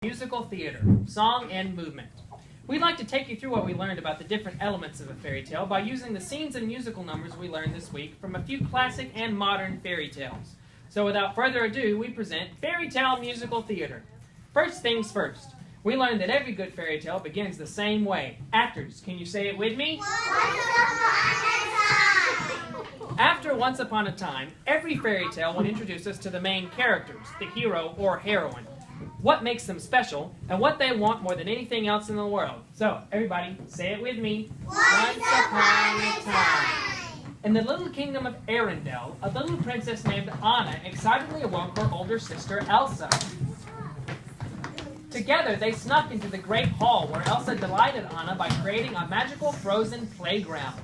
Musical theater, song and movement. We'd like to take you through what we learned about the different elements of a fairy tale by using the scenes and musical numbers we learned this week from a few classic and modern fairy tales. So without further ado, we present Fairy Tale Musical Theater. First things first, we learned that every good fairy tale begins the same way. Actors, can you say it with me? Once upon a time. After Once Upon a Time, every fairy tale will introduce us to the main characters, the hero or heroine, what makes them special, and what they want more than anything else in the world. So, everybody, say it with me. Once upon a time. In the little kingdom of Arendelle, a little princess named Anna excitedly awoke her older sister Elsa. Together, they snuck into the great hall where Elsa delighted Anna by creating a magical frozen playground.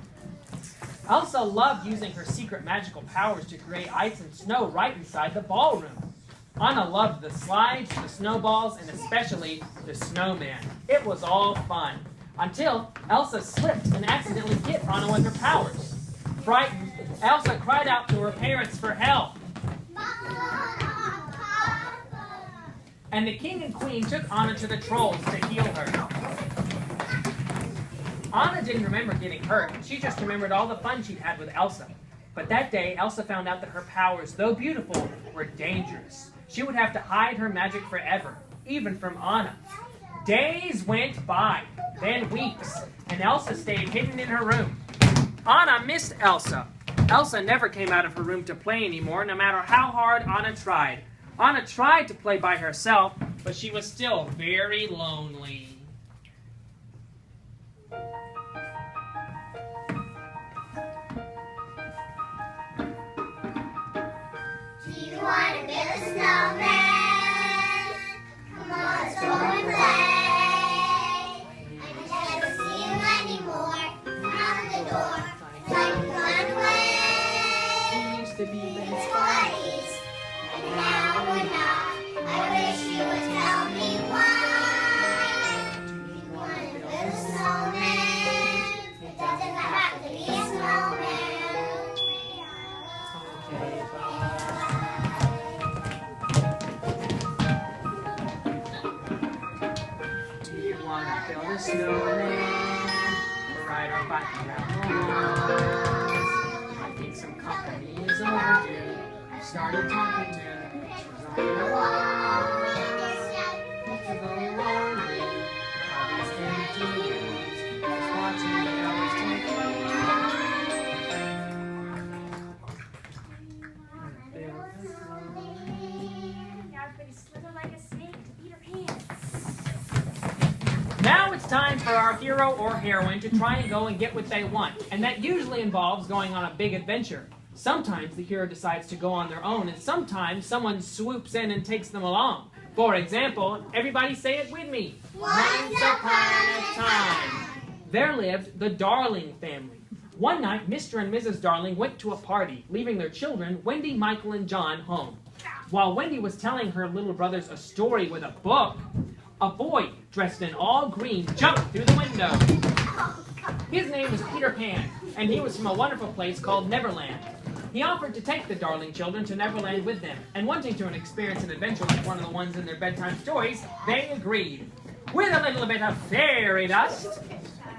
Elsa loved using her secret magical powers to create ice and snow right inside the ballroom. Anna loved the slides, the snowballs, and especially the snowman. It was all fun. Until Elsa slipped and accidentally hit Anna with her powers. Frightened, Elsa cried out to her parents for help. And the king and queen took Anna to the trolls to heal her. Anna didn't remember getting hurt. She just remembered all the fun she'd had with Elsa. But that day, Elsa found out that her powers, though beautiful, were dangerous. She would have to hide her magic forever, even from Anna. Days went by, then weeks, and Elsa stayed hidden in her room. Anna missed Elsa. Elsa never came out of her room to play anymore, no matter how hard Anna tried. Anna tried to play by herself, but she was still very lonely. Do you want to build a snowman? Come on, let's go and play. I never see you anymore. Out the door, like you gone away. He used to be It's 20s, and now we're not. I wish you would tell me why. Do you want to build a snowman? It doesn't have to be a snowman. Okay, do you want to build a snowman or ride our bike around the walls? I think some company is overdue. I started talking to pictures on the wall. Pictures on the lonely, all these empty rooms, just watching the others take flight. Now it's time for our hero or heroine to try and go and get what they want, and that usually involves going on a big adventure. Sometimes the hero decides to go on their own, and sometimes someone swoops in and takes them along. For example, everybody say it with me. Once upon a time. There lived the Darling family. One night, Mr. and Mrs. Darling went to a party, leaving their children, Wendy, Michael, and John, home. While Wendy was telling her little brothers a story with a book, a boy dressed in all green jumped through the window. His name was Peter Pan, and he was from a wonderful place called Neverland. He offered to take the Darling children to Neverland with them, and wanting to experience an adventure like one of the ones in their bedtime stories, they agreed. With a little bit of fairy dust,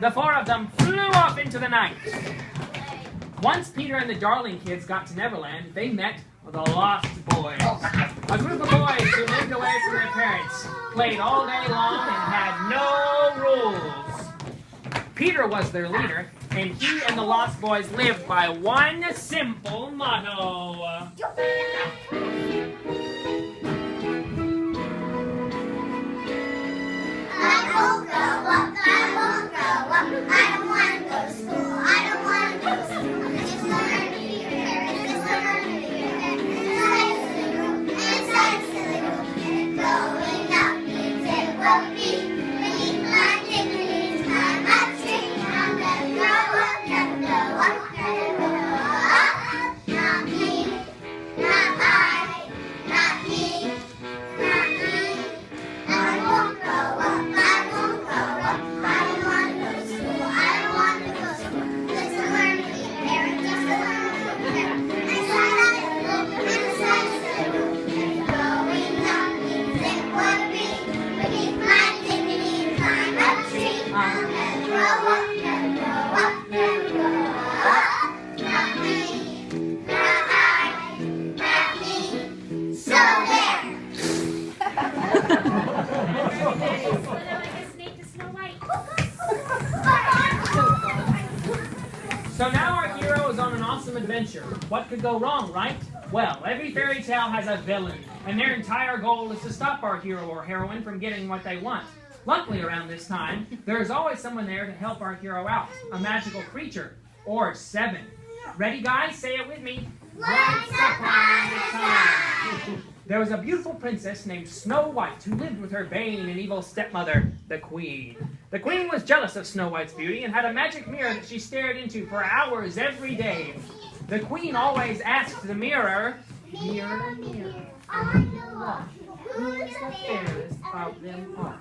the four of them flew off into the night. Once Peter and the Darling kids got to Neverland, they met the Lost Boys, a group of boys who lived away from their parents, played all day long, and had no rules. Peter was their leader, and he and the Lost Boys lived by one simple motto. I won't grow up, I won't grow up. I don't want to go to school, I don't want to go to school. I just learn to be your parent, I just learn to be your parent. Inside silly room, and growing up means it won't be. Beneath my dignity, climb a tree. I'll never grow up, never grow up, never grow up. Not me, not I, not me, not me. I won't grow up, I won't grow up. I don't want to go to school, I don't want to go to school. Just to learn to be a parent, just to learn to be a parent. Inside silly room, inside silly room. And growing up means it would be. awesome adventure. What could go wrong, right? Well, every fairy tale has a villain, and their entire goal is to stop our hero or heroine from getting what they want. Luckily, around this time, there is always someone there to help our hero out, a magical creature, or 7. Ready, guys? Say it with me. Once upon a time, there was a beautiful princess named Snow White who lived with her vain and evil stepmother, the Queen. The Queen was jealous of Snow White's beauty and had a magic mirror that she stared into for hours every day. The Queen always asked the mirror, "Mirror, mirror on the wall, who is the fairest of them all?"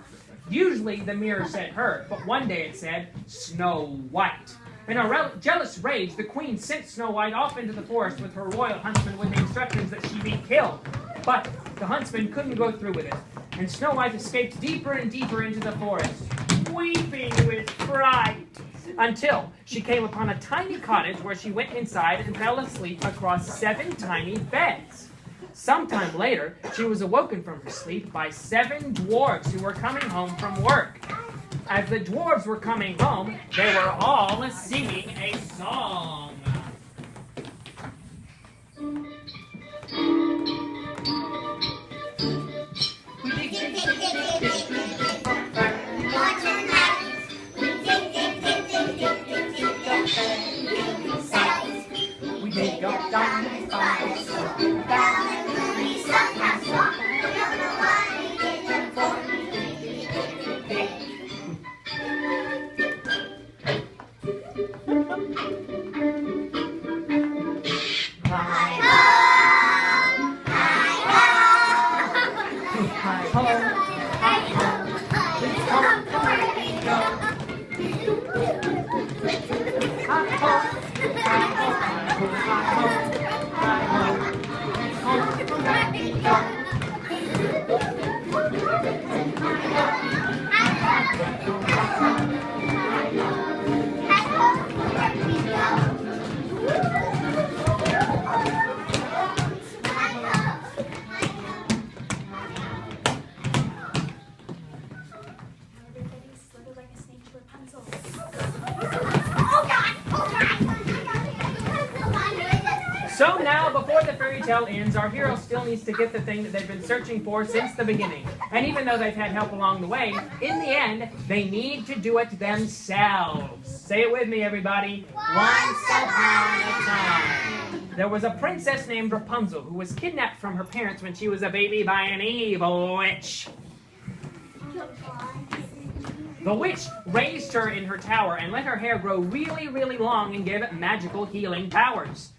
Usually the mirror said her, but one day it said Snow White. In a jealous rage, the Queen sent Snow White off into the forest with her royal huntsman with the instructions that she be killed. But the huntsman couldn't go through with it, and Snow White escaped deeper and deeper into the forest, weeping with fright, until she came upon a tiny cottage where she went inside and fell asleep across 7 tiny beds. Sometime later, she was awoken from her sleep by 7 dwarves who were coming home from work. As the dwarves were coming home, they were all singing a song. We dig up down the fire, down and we sometimes walk. I don't know why we did them for. So now, before the fairy tale ends, our hero still needs to get the thing that they've been searching for since the beginning. And even though they've had help along the way, in the end, they need to do it themselves. Say it with me, everybody. Once upon a time, there was a princess named Rapunzel who was kidnapped from her parents when she was a baby by an evil witch. The witch raised her in her tower and let her hair grow really, really long and gave it magical healing powers.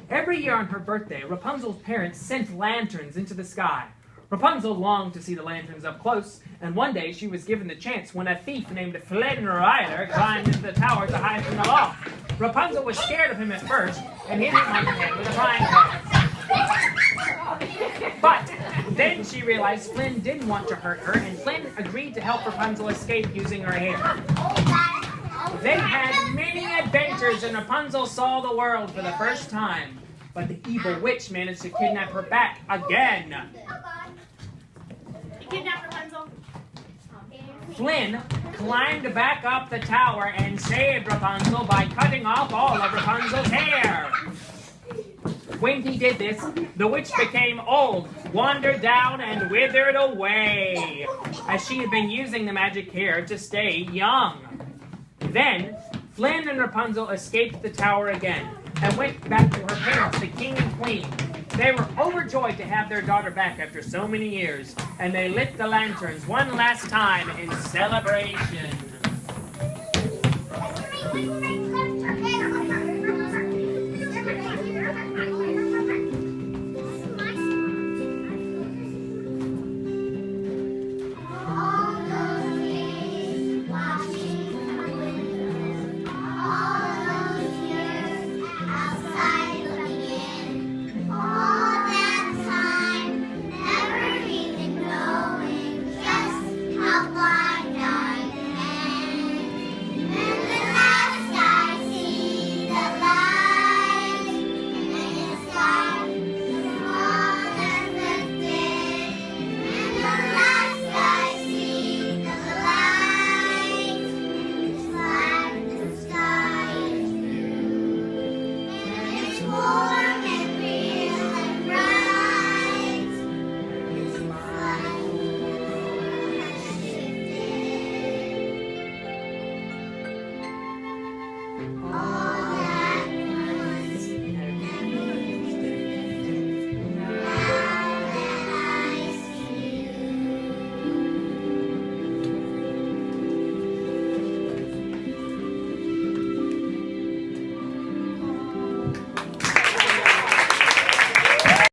Every year on her birthday, Rapunzel's parents sent lanterns into the sky. Rapunzel longed to see the lanterns up close, and one day she was given the chance when a thief named Flynn Rider climbed into the tower to hide from the law. Rapunzel was scared of him at first and hit him on the head with a frying pan. But then she realized Flynn didn't want to hurt her, and Flynn agreed to help Rapunzel escape using her hair. They had many adventures, and Rapunzel saw the world for the first time. But the evil witch managed to kidnap her back again. You kidnapped Rapunzel? Flynn climbed back up the tower and saved Rapunzel by cutting off all of Rapunzel's hair. When he did this, the witch became old, wandered down, and withered away, as she had been using the magic hair to stay young. Then, Flynn and Rapunzel escaped the tower again and went back to her parents, the king and queen. They were overjoyed to have their daughter back after so many years, and they lit the lanterns one last time in celebration.